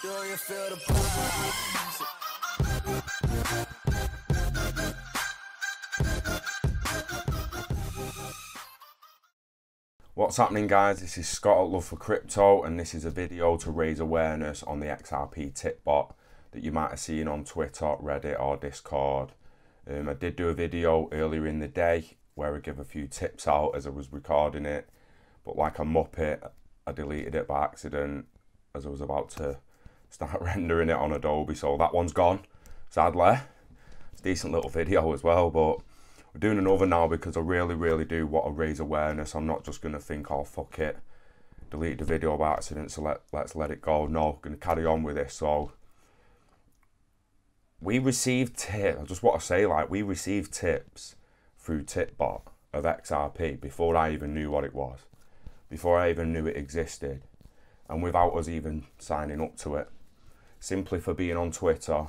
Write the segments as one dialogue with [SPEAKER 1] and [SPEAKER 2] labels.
[SPEAKER 1] Do you feel the vibes?
[SPEAKER 2] What's happening, guys? This is Scott at Love for Crypto, and this is a video to raise awareness on the XRP tip bot that you might have seen on Twitter, Reddit or Discord. I did do a video earlier in the day where I give a few tips out as I was recording it, but like a muppet, I deleted it by accident as I was about to start rendering it on Adobe, so that one's gone, sadly. It's a decent little video as well, but we're doing another now because I really do want to raise awareness. I'm not just going to think, oh fuck it, delete the video by accident, so let's let it go. No, I'm going to carry on with this. So we received tips, I just want to say, like, we received tips through Tipbot of XRP before I even knew what it was, before I even knew it existed, and without us even signing up to it. Simply for being on Twitter,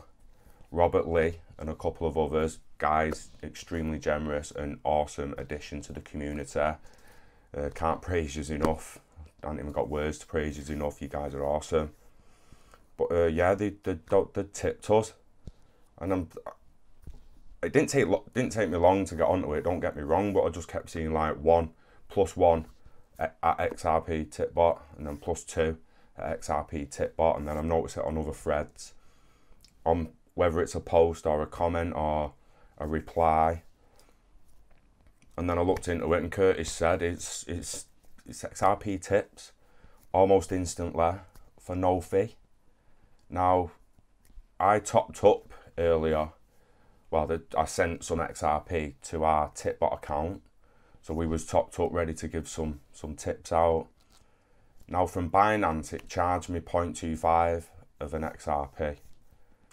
[SPEAKER 2] Robert Lee and a couple of others, guys, extremely generous and awesome addition to the community. Can't praise you enough. I haven't even got words to praise you enough. You guys are awesome. But yeah, they tipped us, and it didn't take me long to get onto it. Don't get me wrong, but I just kept seeing like 1+1 at XRP tipbot, and then +2 at XRP tipbot, and then I noticed it on other threads, on whether it's a post or a comment or a reply. And then I looked into it, and Curtis said it's XRP tips almost instantly for no fee. Now, I topped up earlier. Well, I sent some XRP to our Tipbot account, so we was topped up, ready to give some tips out. Now from Binance, it charged me 0.25 of an XRP,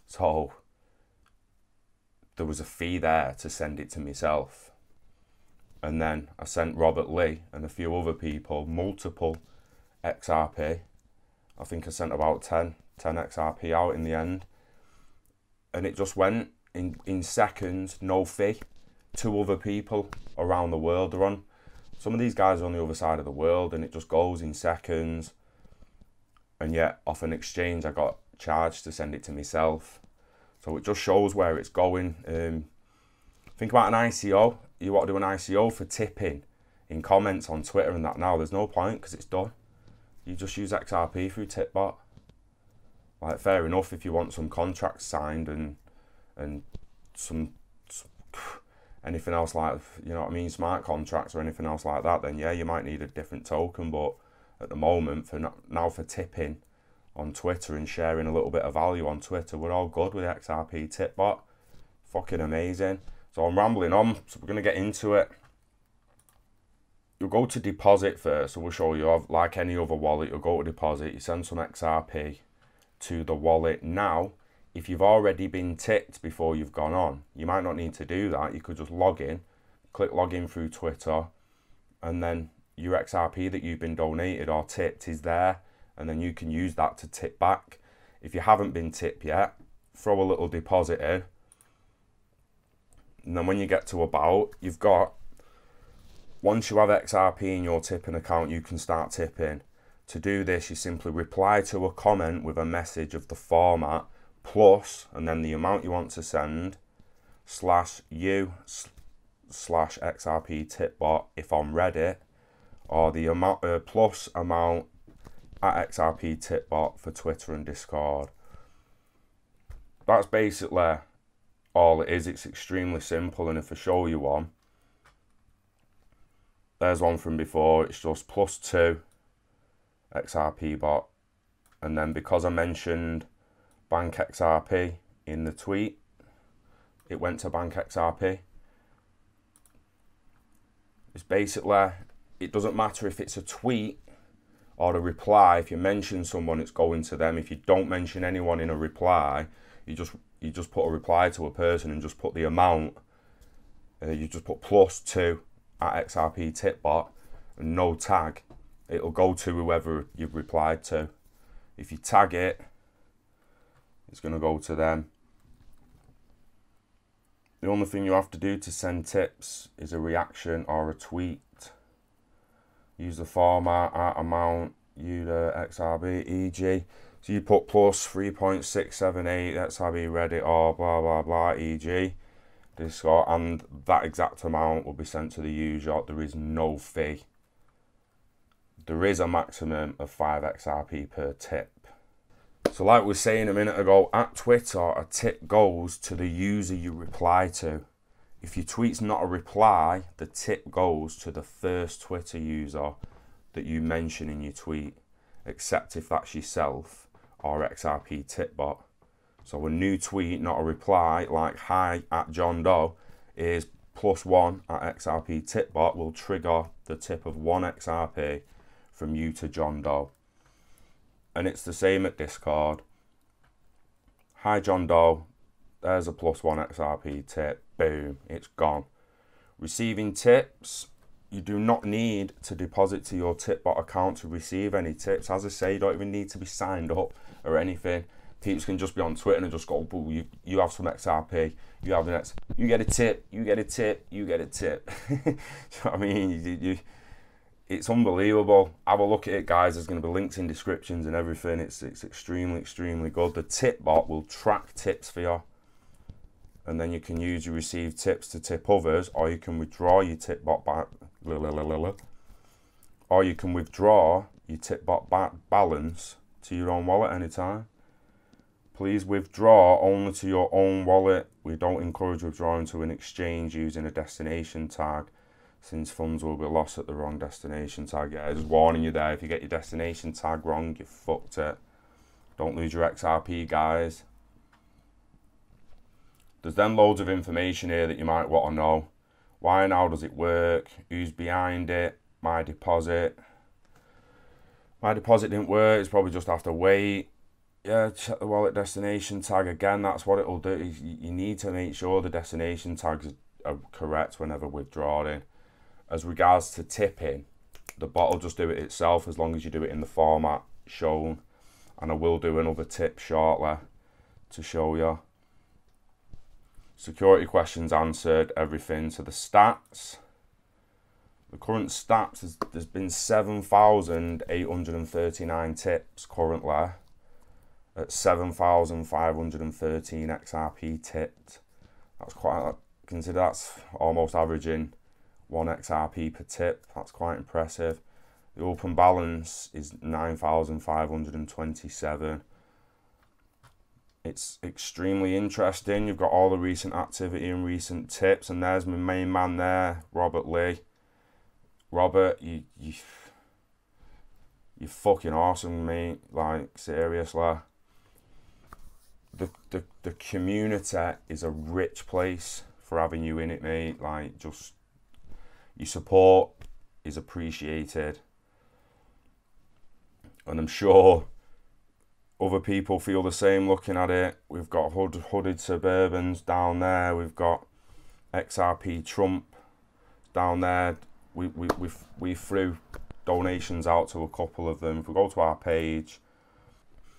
[SPEAKER 2] so there was a fee there to send it to myself. And then I sent Robert Lee and a few other people multiple XRP. I think I sent about 10 XRP out in the end, and it just went in seconds, no fee, to other people around the world. They're on, some of these guys are on the other side of the world, and it just goes in seconds. And yet off an exchange I got charged to send it to myself. So it just shows where it's going. Think about an ICO. You want to do an ICO for tipping in comments on Twitter and that now. There's no point because it's done. You just use XRP through Tipbot. Like, fair enough if you want some contracts signed and some anything else, like, you know what I mean, smart contracts or anything else like that, then yeah, you might need a different token. But at the moment, for tipping on Twitter and sharing a little bit of value on Twitter, we're all good with XRP Tipbot. Fucking amazing. So I'm rambling on, so we're going to get into it. You'll go to deposit first, so we'll show you, like any other wallet, you'll go to deposit, you send some XRP to the wallet. Now, if you've already been tipped before you've gone on, you might not need to do that. You could just log in, click login through Twitter, and then your XRP that you've been donated or tipped is there, and then you can use that to tip back. If you haven't been tipped yet, throw a little deposit in, and then when you get to about, you've got, once you have XRP in your tipping account, you can start tipping. To do this, you simply reply to a comment with a message of the format plus, and then the amount you want to send, /u/XRP tipbot if on Reddit, or the amount plus amount at XRP tipbot for Twitter and Discord. That's basically all it is. It's extremely simple, and if I show you one, there's one from before. It's just +2 XRP bot, and then because I mentioned Bank XRP in the tweet, it went to Bank XRP. It's basically, it doesn't matter if it's a tweet or a reply. If you mention someone, it's going to them. If you don't mention anyone in a reply, you just put a reply to a person and just put the amount. You just put +2 at XRP tipbot and no tag. It'll go to whoever you've replied to. If you tag it, it's going to go to them. The only thing you have to do to send tips is a reaction or a tweet. Use the format, at amount, UDA, XRB, EG. So you put plus 3.678, XRP Reddit or blah blah blah, e.g. Discord, and that exact amount will be sent to the user. There is no fee. There is a maximum of 5 XRP per tip. So like we were saying a minute ago, at Twitter, a tip goes to the user you reply to. If your tweet's not a reply, the tip goes to the first Twitter user that you mention in your tweet, except if that's yourself or XRP tip bot. So a new tweet, not a reply, like hi at John Doe, is +1 at XRP tip bot, will trigger the tip of 1 XRP from you to John Doe. And it's the same at Discord. Hi John Doe, there's a +1 XRP tip, boom, it's gone. Receiving tips, you do not need to deposit to your tipbot account to receive any tips. As I say, you don't even need to be signed up or anything. Peeps can just be on Twitter and just go, boo, you have some XRP, you have the next, you get a tip, you get a tip, you get a tip. So, I mean, it's unbelievable. Have a look at it, guys. There's going to be links in descriptions and everything. It's extremely, extremely good. The tip bot will track tips for you. And then you can use your received tips to tip others, or you can withdraw your tip bot back, or you can withdraw your tip bot back balance to your own wallet anytime. Please withdraw only to your own wallet. We don't encourage withdrawing to an exchange using a destination tag, since funds will be lost at the wrong destination tag. Yeah, just warning you there, if you get your destination tag wrong, you fucked it. Don't lose your XRP, guys. There's then loads of information here that you might want to know. Why and how does it work? Who's behind it? My deposit. My deposit didn't work, it's probably just have to wait. Yeah, check the wallet destination tag again. That's what it'll do. You need to make sure the destination tags are correct whenever withdrawing. As regards to tipping, the bot will just do it itself as long as you do it in the format shown. And I will do another tip shortly to show you. Security questions answered, everything. So the stats. The current stats, there's been 7,839 tips currently. At 7,513 XRP tipped. That's quite, consider that's almost averaging 1 XRP per tip. That's quite impressive. The open balance is 9,527. It's extremely interesting. You've got all the recent activity and recent tips, and there's my main man there, Robert Lee. Robert, you're fucking awesome, mate. Like, seriously. The community is a rich place for having you in it, mate. Like, just your support is appreciated, and I'm sure other people feel the same looking at it. We've got hooded Suburbans down there. We've got XRP Trump down there. We threw donations out to a couple of them. If we go to our page,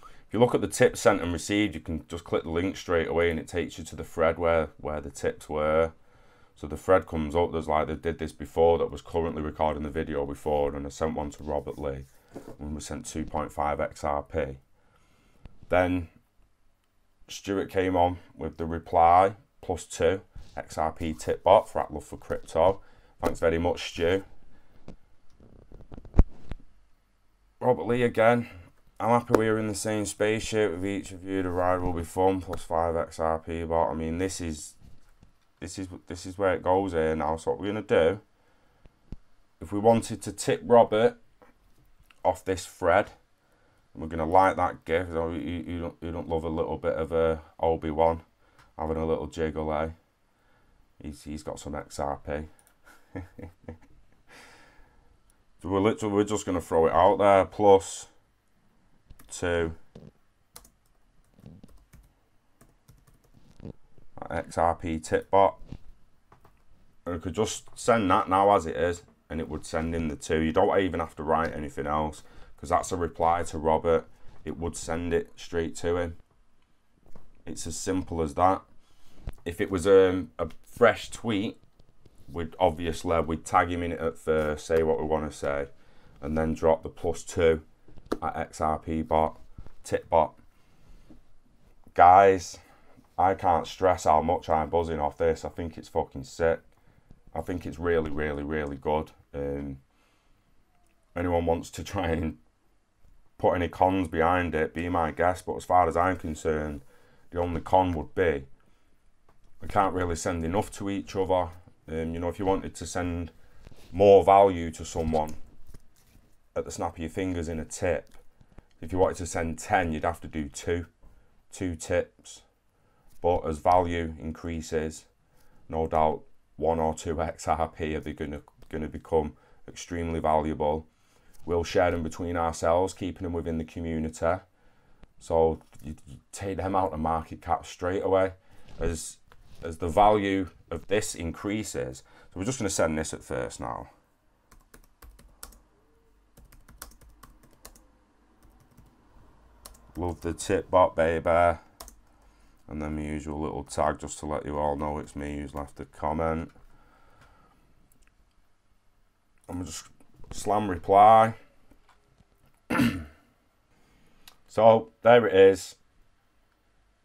[SPEAKER 2] if you look at the tips sent and received, you can just click the link straight away and it takes you to the thread where the tips were. So the thread comes up, there's like, they did this before that was currently recording the video before, and I sent one to Robert Lee and we sent 2.5 XRP. Then Stuart came on with the reply, +2 XRP tip bot for at Love for Crypto. Thanks very much, Stu. Robert Lee again. I'm happy we're in the same spaceship with each of you. The ride will be fun. +5 XRP bot. I mean, this is where it goes here now. So what we're gonna do, if we wanted to tip Robert off this thread, we're gonna like that gif. You don't love a little bit of a Obi-Wan having a little jiggle, eh? He's got some XRP. So we're just gonna throw it out there. +2 XRP tip bot. And we could just send that now as it is, and it would send in the 2. You don't even have to write anything else, because that's a reply to Robert. It would send it straight to him. It's as simple as that. If it was a fresh tweet, we'd tag him in it at first, say what we want to say, and then drop the +2 at XRP bot. Tipbot. Guys, I can't stress how much I'm buzzing off this. I think it's fucking sick. I think it's really, really, really good. Anyone wants to try and put any cons behind it, be my guest. But as far as I'm concerned, the only con would be we can't really send enough to each other. You know, if you wanted to send more value to someone at the snap of your fingers in a tip, if you wanted to send 10, you'd have to do two tips. But as value increases, no doubt 1 or 2 XRP are going to become extremely valuable. We'll share them between ourselves, keeping them within the community. So you take them out of market cap straight away as the value of this increases. So we're just going to send this at first now. Love the tip bot, baby. And then my usual little tag just to let you all know it's me who's left the comment. I'm just slam reply. So there it is.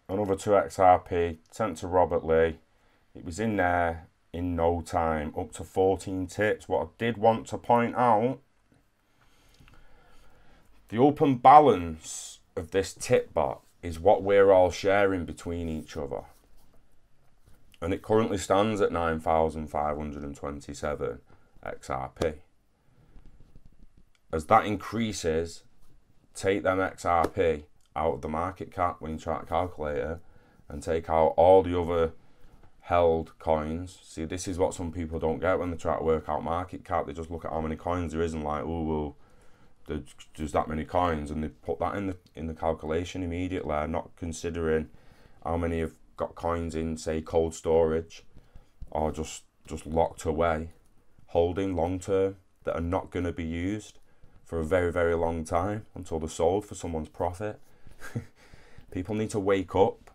[SPEAKER 2] Another 2 XRP sent to Robert Lee. It was in there in no time, up to 14 tips. What I did want to point out, the open balance of this tip bot is what we're all sharing between each other. And it currently stands at 9,527 XRP. As that increases, take them XRP out of the market cap when you try to calculate it and take out all the other held coins. See, this is what some people don't get when they try to work out market cap. They just look at how many coins there is and like, oh, well, there's that many coins, and they put that in the calculation immediately, not considering how many have got coins in, say, cold storage or just locked away, holding long term, that are not going to be used for a very, very long time until they're sold for someone's profit. People need to wake up.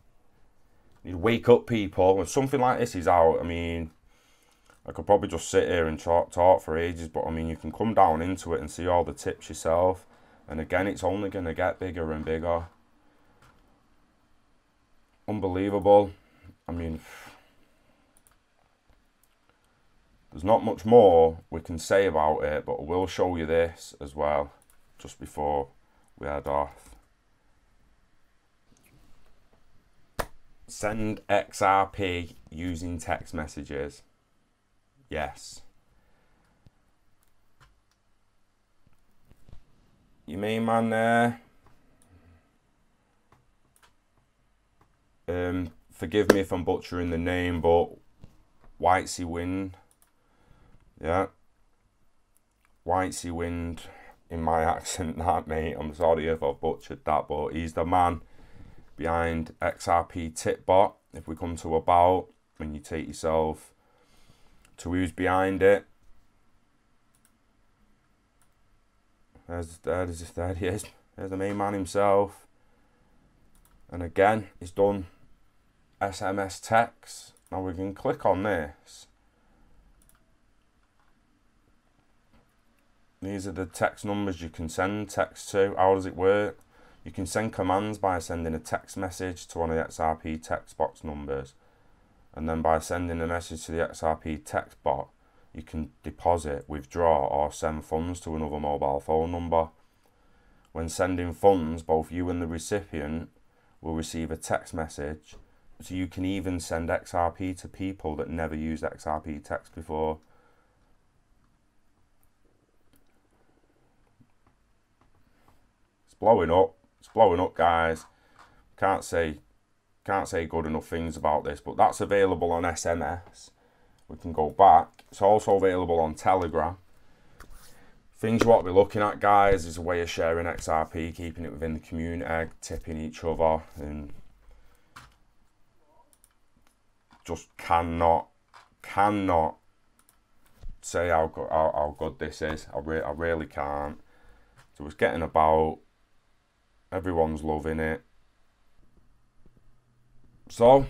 [SPEAKER 2] You need to wake up, people. When something like this is out, I mean, I could probably just sit here and talk for ages, but I mean, you can come down into it and see all the tips yourself. And again, it's only going to get bigger and bigger. Unbelievable. I mean, there's not much more we can say about it, but I will show you this as well, just before we head off. Send XRP using text messages. Yes. You main man there. Forgive me if I'm butchering the name, but White Sea Wind. Yeah. White Sea Wind in my accent, that mate. I'm sorry if I've butchered that, but he's the man behind XRP Tipbot. If we come to about, when you take yourself to who's behind it. There he is. There's the main man himself. And again, he's done SMS text. Now we can click on this. These are the text numbers you can send text to. How does it work? You can send commands by sending a text message to one of the XRP text box numbers. And then by sending a message to the XRP text bot, you can deposit, withdraw, or send funds to another mobile phone number. When sending funds, both you and the recipient will receive a text message. So you can even send XRP to people that never used XRP text before. It's blowing up. It's blowing up, guys. Can't say good enough things about this, but that's available on SMS. We can go back. It's also available on Telegram. Things you ought to be looking at, guys, is a way of sharing XRP, keeping it within the community, tipping each other, and just cannot say how good this is. I really can't. So it's getting about. Everyone's loving it. So,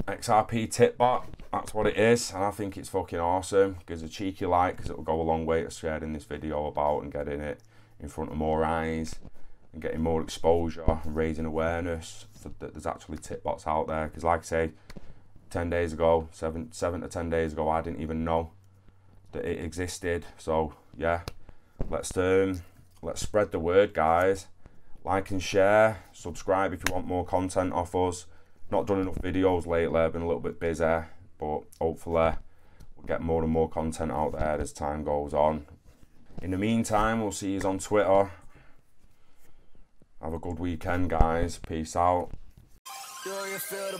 [SPEAKER 2] XRP Tipbot, that's what it is, and I think it's fucking awesome. Gives a cheeky like, because it will go a long way to sharing this video about and getting it in front of more eyes. and getting more exposure and raising awareness that there's actually tip bots out there. Because like I say, 10 days ago, 7 to 10 days ago, I didn't even know that it existed. So yeah, let's spread the word, guys. Like and share, subscribe if you want more content off us. Not done enough videos lately, I've been a little bit busy, but hopefully we'll get more and more content out there as time goes on. In the meantime, we'll see you on Twitter. Have a good weekend, guys. Peace out.
[SPEAKER 1] Do you feel the